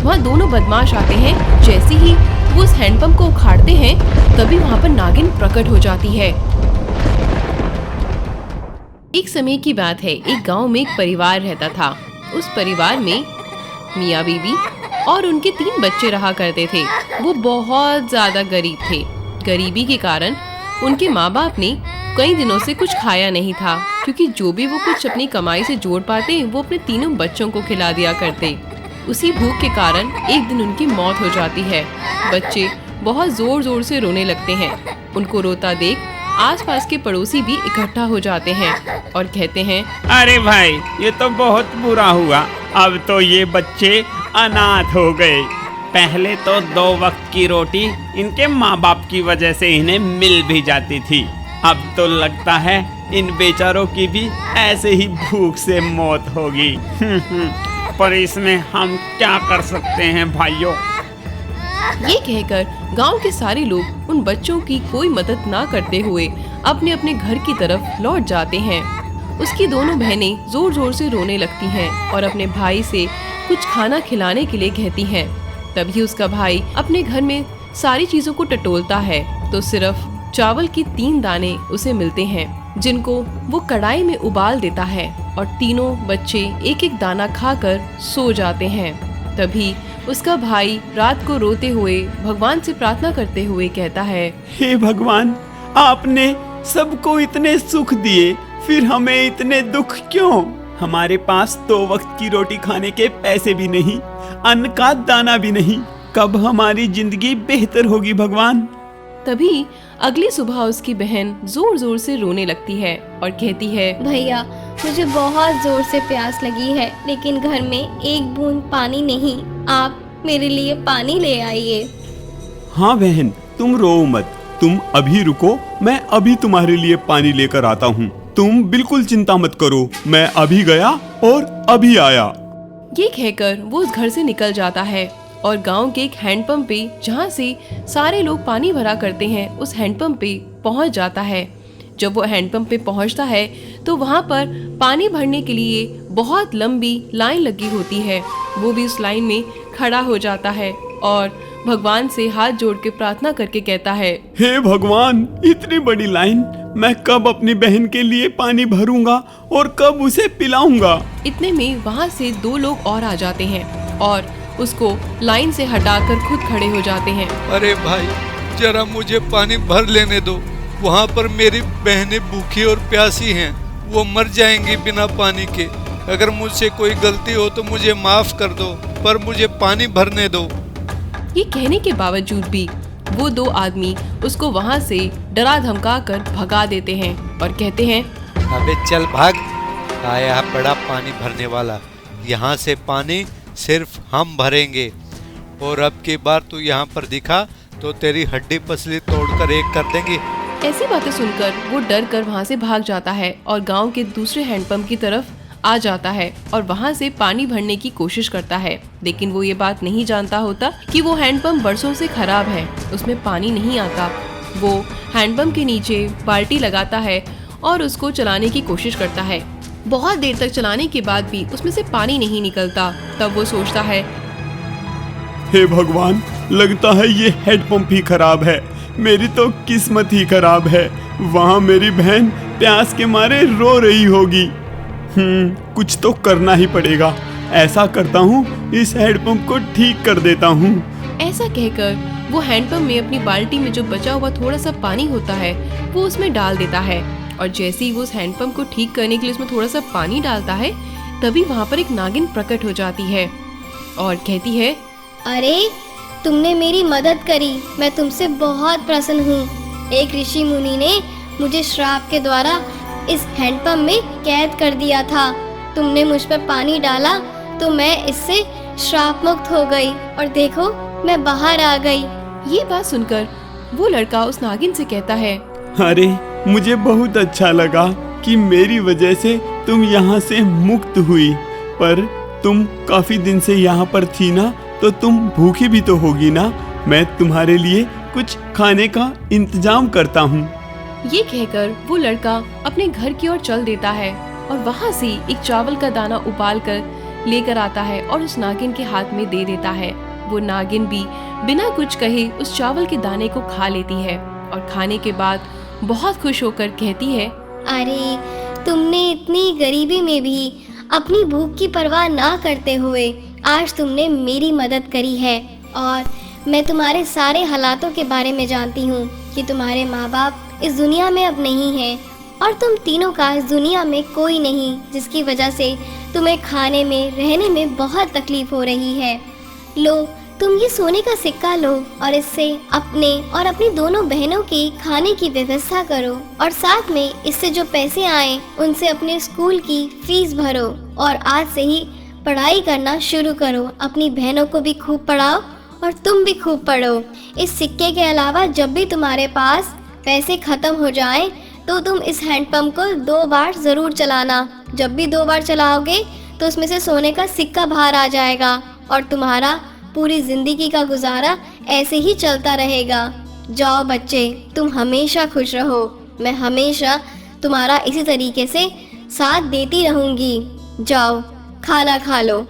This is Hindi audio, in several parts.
वहाँ दोनों बदमाश आते हैं। जैसे ही वो उस हैंडपंप को उखाड़ते हैं तभी वहाँ पर नागिन प्रकट हो जाती है। एक समय की बात है, एक गांव में एक परिवार रहता था। उस परिवार में मियाँ बीबी और उनके 3 बच्चे रहा करते थे। वो बहुत ज्यादा गरीब थे। गरीबी के कारण उनके माँ बाप ने कई दिनों से कुछ खाया नहीं था, क्योंकि जो भी वो कुछ अपनी कमाई से जोड़ पाते वो अपने तीनों बच्चों को खिला दिया करते। उसी भूख के कारण एक दिन उनकी मौत हो जाती है। बच्चे बहुत जोर जोर से रोने लगते हैं। उनको रोता देख आसपास के पड़ोसी भी इकट्ठा हो जाते हैं और कहते हैं, अरे भाई, ये तो बहुत बुरा हुआ। अब तो ये बच्चे अनाथ हो गए। पहले तो 2 वक्त की रोटी इनके माँ बाप की वजह से इन्हें मिल भी जाती थी। अब तो लगता है इन बेचारों की भी ऐसे ही भूख से मौत होगी। पर इसमें हम क्या कर सकते हैं भाइयों? ये कहकर गांव के सारे लोग उन बच्चों की कोई मदद ना करते हुए अपने अपने घर की तरफ लौट जाते हैं। उसकी दोनों बहनें जोर जोर से रोने लगती हैं और अपने भाई से कुछ खाना खिलाने के लिए कहती हैं। तभी उसका भाई अपने घर में सारी चीजों को टटोलता है तो सिर्फ चावल की 3 दाने उसे मिलते हैं, जिनको वो कढ़ाई में उबाल देता है और तीनों बच्चे एक एक दाना खाकर सो जाते हैं। तभी उसका भाई रात को रोते हुए भगवान से प्रार्थना करते हुए कहता है, हे भगवान, आपने सबको इतने सुख दिए, फिर हमें इतने दुख क्यों? हमारे पास 2 वक्त की रोटी खाने के पैसे भी नहीं, अन्न का दाना भी नहीं। कब हमारी जिंदगी बेहतर होगी भगवान? तभी अगली सुबह उसकी बहन जोर जोर से रोने लगती है और कहती है, भैया, मुझे बहुत जोर से प्यास लगी है, लेकिन घर में एक बूंद पानी नहीं। आप मेरे लिए पानी ले आइए। हाँ बहन, तुम रो मत, तुम अभी रुको, मैं अभी तुम्हारे लिए पानी लेकर आता हूँ। तुम बिल्कुल चिंता मत करो, मैं अभी गया और अभी आया। ये कहकर वो उस घर से निकल जाता है और गांव के एक हैंडपंप पे, जहाँ से सारे लोग पानी भरा करते हैं, उस हैंडपंप पे पहुँच जाता है। जब वो हैंडपंप पे पहुँचता है तो वहाँ पर पानी भरने के लिए बहुत लंबी लाइन लगी होती है। वो भी उस लाइन में खड़ा हो जाता है और भगवान से हाथ जोड़ के प्रार्थना करके कहता है, हे भगवान, इतनी बड़ी लाइन, मैं कब अपनी बहन के लिए पानी भरूंगा और कब उसे पिलाऊंगा? इतने में वहाँ से 2 लोग और आ जाते हैं और उसको लाइन से हटाकर खुद खड़े हो जाते हैं। अरे भाई, जरा मुझे पानी भर लेने दो। वहाँ पर मेरी बहनें भूखी और प्यासी हैं, वो मर जाएंगी बिना पानी के। अगर मुझसे कोई गलती हो तो मुझे माफ कर दो, पर मुझे पानी भरने दो। ये कहने के बावजूद भी वो 2 आदमी उसको वहाँ से डरा धमका कर भगा देते हैं और कहते हैं, अबे चल भाग, आया बड़ा पानी भरने वाला। यहाँ से पानी सिर्फ हम भरेंगे, और अब की बार तू यहाँ पर दिखा तो तेरी हड्डी पसली तोड़कर एक कर देंगे। ऐसी बातें सुनकर वो डर कर वहाँ से भाग जाता है और गांव के दूसरे हैंडपंप की तरफ आ जाता है और वहाँ से पानी भरने की कोशिश करता है। लेकिन वो ये बात नहीं जानता होता कि वो हैंडपंप बरसों से खराब है, उसमें पानी नहीं आता। वो हैंडपंप के नीचे बाल्टी लगाता है और उसको चलाने की कोशिश करता है। बहुत देर तक चलाने के बाद भी उसमें से पानी नहीं निकलता। तब वो सोचता है, हे भगवान, लगता है ये हैंडपंप ही खराब है, मेरी तो किस्मत ही खराब है। वहाँ मेरी बहन प्यास के मारे रो रही होगी। कुछ तो करना ही पड़ेगा। ऐसा करता हूँ, इस हैंडपंप को ठीक कर देता हूँ। ऐसा कहकर वो हैंडपंप में अपनी बाल्टी में जो बचा हुआ थोड़ा सा पानी होता है वो उसमें डाल देता है और जैसे ही वो उस हैंडपंप को ठीक करने के लिए उसमें थोड़ा सा पानी डालता है तभी वहाँ पर एक नागिन प्रकट हो जाती है और कहती है, अरे, तुमने मेरी मदद करी, मैं तुमसे बहुत प्रसन्न हूँ। एक ऋषि मुनि ने मुझे श्राप के द्वारा इस हैंडपंप में कैद कर दिया था। तुमने मुझ पर पानी डाला तो मैं इससे श्राप मुक्त हो गई और देखो, मैं बाहर आ गई। ये बात सुनकर वो लड़का उस नागिन से कहता है, अरे, मुझे बहुत अच्छा लगा कि मेरी वजह से तुम यहाँ से मुक्त हुई, पर तुम काफी दिन से यहाँ पर थी ना, तो तुम भूखी भी तो होगी ना। मैं तुम्हारे लिए कुछ खाने का इंतजाम करता हूँ। ये कहकर वो लड़का अपने घर की ओर चल देता है और वहाँ से एक चावल का दाना उबाल कर लेकर आता है और उस नागिन के हाथ में दे देता है। वो नागिन भी बिना कुछ कहे उस चावल के दाने को खा लेती है और खाने के बाद बहुत खुश होकर कहती है, अरे तुमने इतनी गरीबी में भी अपनी भूख की परवाह ना करते हुए आज तुमने मेरी मदद करी है। और मैं तुम्हारे सारे हालातों के बारे में जानती हूँ कि तुम्हारे माँ बाप इस दुनिया में अब नहीं हैं और तुम तीनों का इस दुनिया में कोई नहीं, जिसकी वजह से तुम्हें खाने में रहने में बहुत तकलीफ हो रही है। लो तुम ये सोने का सिक्का लो और इससे अपने और अपनी दोनों बहनों की खाने की व्यवस्था करो और साथ में इससे जो पैसे आए उनसे अपने स्कूल की फीस भरो और आज से ही पढ़ाई करना शुरू करो। अपनी बहनों को भी खूब पढ़ाओ और तुम भी खूब पढ़ो। इस सिक्के के अलावा जब भी तुम्हारे पास पैसे खत्म हो जाएं तो तुम इस हैंडपंप को 2 बार ज़रूर चलाना। जब भी 2 बार चलाओगे तो उसमें से सोने का सिक्का बाहर आ जाएगा और तुम्हारा पूरी जिंदगी का गुजारा ऐसे ही चलता रहेगा। जाओ बच्चे, तुम हमेशा खुश रहो। मैं हमेशा तुम्हारा इसी तरीके से साथ देती रहूंगी। जाओ खाना खा लो।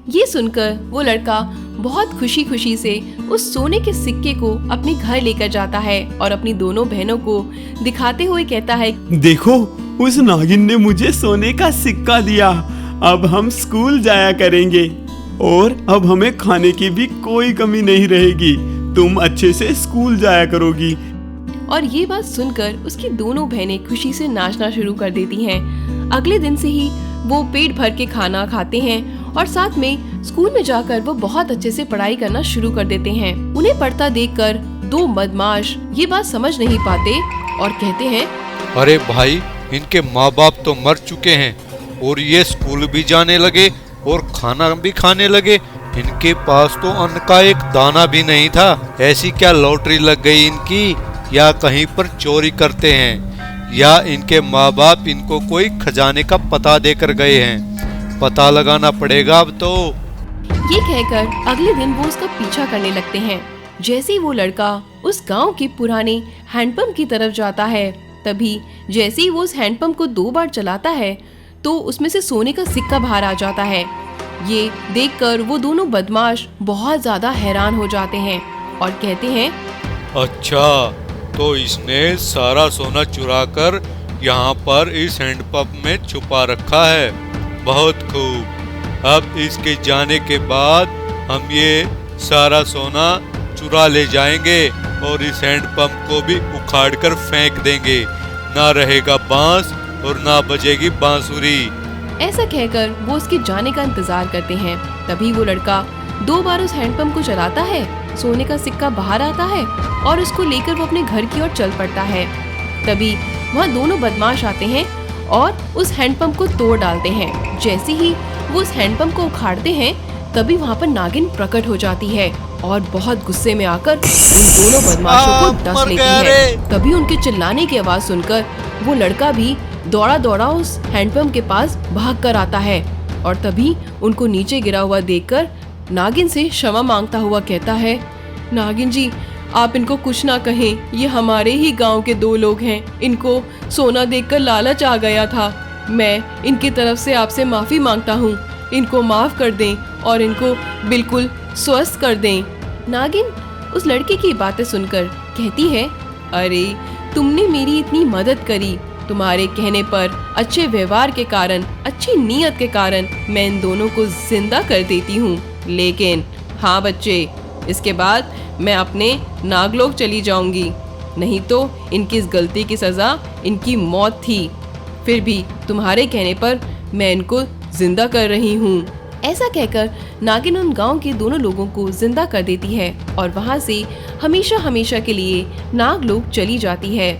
ये सुनकर वो लड़का बहुत खुशी खुशी से उस सोने के सिक्के को अपने घर लेकर जाता है और अपनी दोनों बहनों को दिखाते हुए कहता है, देखो उस नागिन ने मुझे सोने का सिक्का दिया। अब हम स्कूल जाया करेंगे और अब हमें खाने की भी कोई कमी नहीं रहेगी। तुम अच्छे से स्कूल जाया करोगी। और ये बात सुनकर उसकी दोनों बहनें खुशी से नाचना शुरू कर देती हैं। अगले दिन से ही वो पेट भर के खाना खाते हैं और साथ में स्कूल में जाकर वो बहुत अच्छे से पढ़ाई करना शुरू कर देते हैं। उन्हें पढ़ता देखकर 2 बदमाश ये बात समझ नहीं पाते और कहते हैं, अरे भाई, इनके माँ बाप तो मर चुके हैं और ये स्कूल भी जाने लगे और खाना भी खाने लगे। इनके पास तो अन्न का एक दाना भी नहीं था। ऐसी क्या लॉटरी लग गई इनकी, या कहीं पर चोरी करते हैं, या इनके माँ बाप इनको कोई खजाने का पता देकर गए हैं। पता लगाना पड़ेगा अब तो। ये कहकर अगले दिन वो उसका पीछा करने लगते हैं। जैसे ही वो लड़का उस गांव के पुराने हैंडपंप की तरफ जाता है, तभी जैसे ही वो उस हैंडपंप को 2 बार चलाता है तो उसमें से सोने का सिक्का बाहर आ जाता है। ये देखकर वो दोनों बदमाश बहुत ज्यादा हैरान हो जाते हैं और कहते हैं, अच्छा, तो इसने सारा सोना चुराकर यहाँ पर इस हैंडपंप में छुपा रखा है। बहुत खूब। अब इसके जाने के बाद हम ये सारा सोना चुरा ले जाएंगे और इस हैंडपंप को भी उखाड़कर फेंक देंगे। ना रहेगा बांस और ना बजेगी बांसुरी। ऐसा कहकर वो उसके जाने का इंतजार करते हैं। तभी वो लड़का 2 बार उस हैंडपंप को चलाता है, सोने का सिक्का बाहर आता है और उसको लेकर वो अपने घर की ओर चल पड़ता है। तभी वहाँ दोनों बदमाश आते हैं और उस हैंडपंप को तोड़ डालते हैं। जैसे ही वो उस हैंडपंप को उखाड़ते हैं तभी वहाँ पर नागिन प्रकट हो जाती है और बहुत गुस्से में आकर उन दोनों बदमाशों को डस लेती है। तभी उनके चिल्लाने की आवाज सुनकर वो लड़का भी दौड़ा दौड़ा उस हैंडपंप के पास भाग कर आता है और तभी उनको नीचे गिरा हुआ देखकर नागिन से क्षमा मांगता हुआ कहता है, नागिन जी, आप इनको कुछ ना कहें, ये हमारे ही गांव के 2 लोग हैं। इनको सोना देखकर लालच आ गया था। मैं इनकी तरफ से आपसे माफी मांगता हूँ। इनको माफ कर दें और इनको बिल्कुल स्वस्थ कर दें। नागिन उस लड़के की बातें सुनकर कहती है, अरे तुमने मेरी इतनी मदद करी। तुम्हारे कहने पर, अच्छे व्यवहार के कारण, अच्छी नीयत के कारण मैं इन दोनों को जिंदा कर देती हूँ। लेकिन हाँ बच्चे, इसके बाद मैं अपने नागलोक चली जाऊंगी, नहीं तो इनकी इस गलती की सजा इनकी मौत थी। फिर भी तुम्हारे कहने पर मैं इनको जिंदा कर रही हूँ। ऐसा कहकर नागिन उन गांव के दोनों लोगों को जिंदा कर देती है और वहाँ से हमेशा हमेशा के लिए नागलोक चली जाती है।